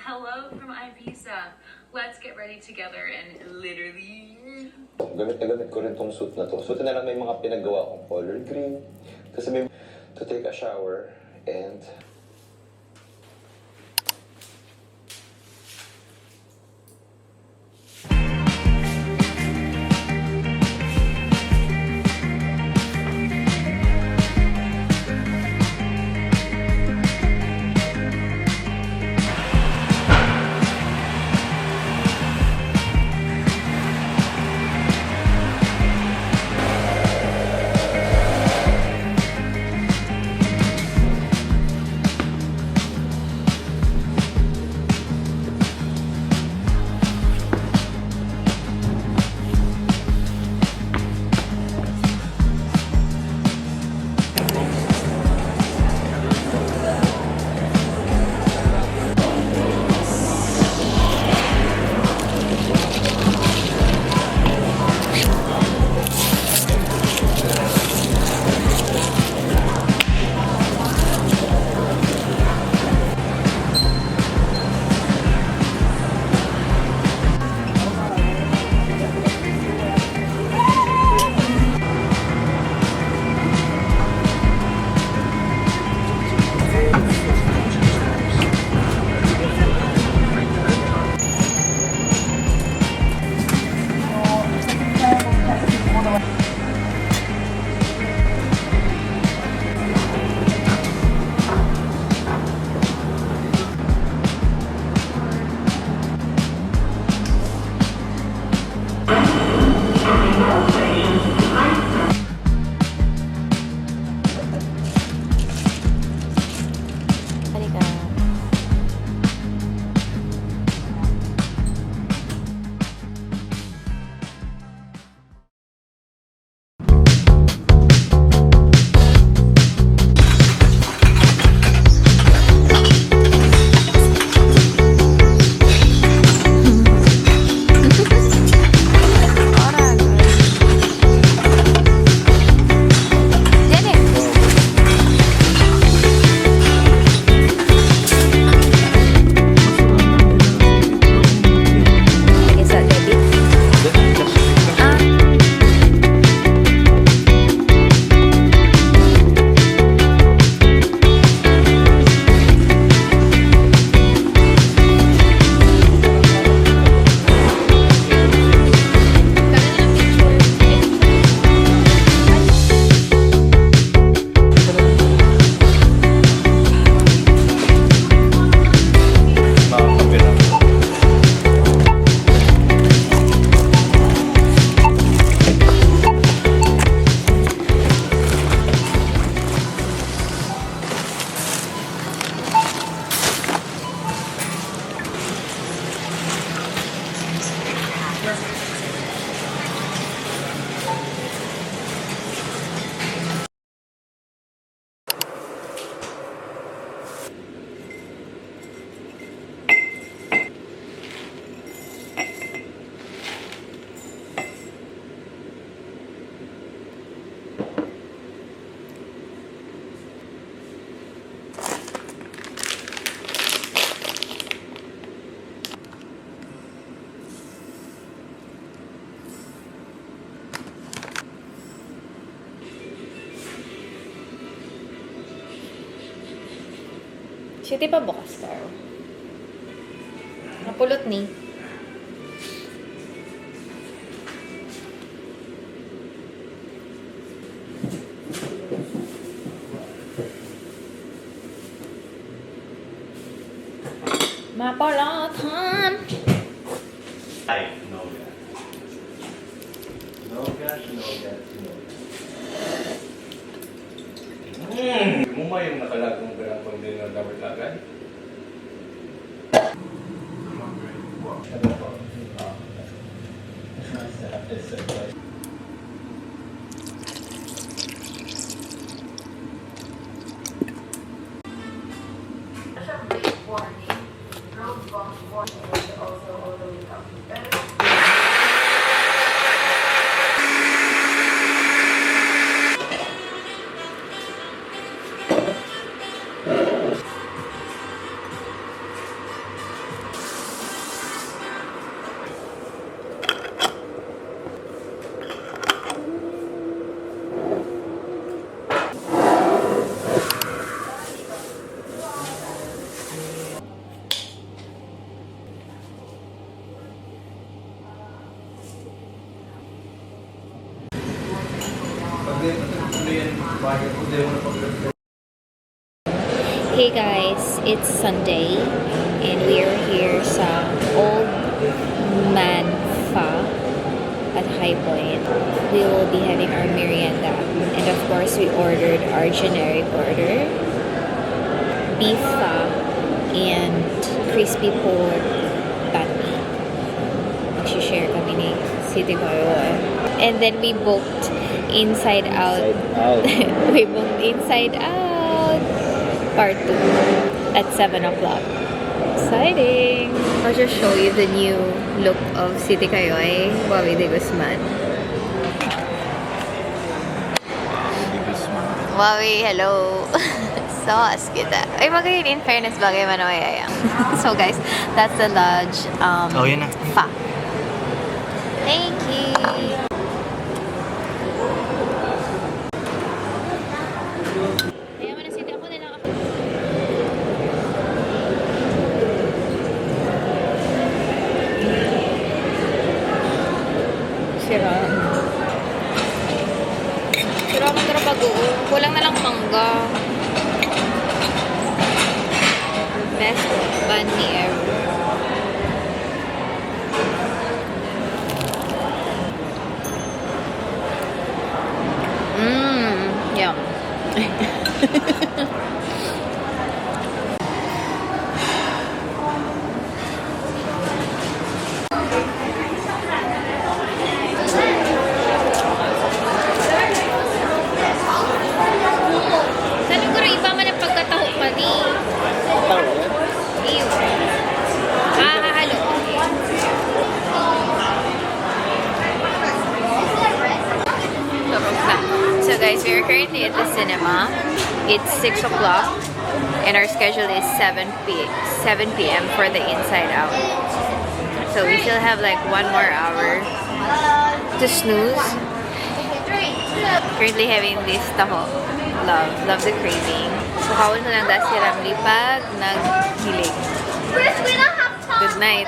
Hello from Ibiza. Let's get ready together and literally... Gamit na gamit ko rin tong suit na to. Suit na lang may mga pinagawa kong color green. Kasi may to take a shower and... City pa bukas ka. Napulot ni. Mapalatan! Ay, no gas. No gas, no gas, no gas. Mo ba yung nakalagong ganang container na dapat Ano po? Hey guys, it's Sunday and we are here sa Old Man Pho at High Point. We will be having our merienda and of course we ordered our generic order, beef pho and crispy pork patty. Mag-share kami ni City Maroon. And then we booked Inside Out. We booked Inside Out Part 2 at 7 o'clock. Exciting! I'll just show you the new look of City Cayoy, Wawi de Guzman. Wawi, hello! Sauce kita. Ay, magayon in fairness bagay man o ayayang. So guys, that's the lodge. Yun na. Pho. Thank you! Sira mo tara bagoong. Kulang na lang mangga. Best bun ni ever. Yum. So guys, we are currently at the cinema. It's 6 o'clock and our schedule is 7 p.m. for the Inside Out. So we still have like 1 more hour to snooze. Currently having this taho. Love the craving. So kawal ko lang dahil si Ramli pag naghilig. Good night.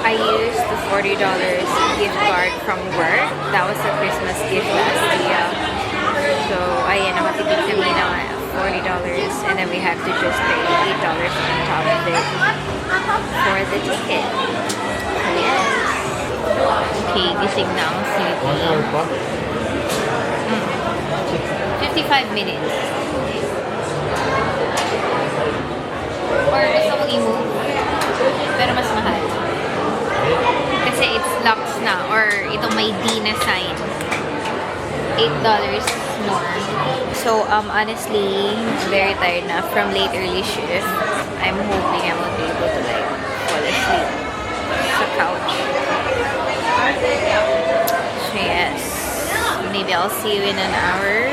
I used the $40 gift card from work. That was a Christmas gift last year. So, ayan, nakatipid kami ng $40 and then we have to just pay $8 on top of it for the ticket. Yes. Okay, gising na ang city. 55 minutes. Or gusto mong i-move? Pero mas mahal. Kasi it's locks na. Or itong may D na sign. $8 more. So, honestly, very tired na from late early shift. I'm hoping I will be able to like fall asleep sa couch. So, yes. Maybe I'll see you in an hour.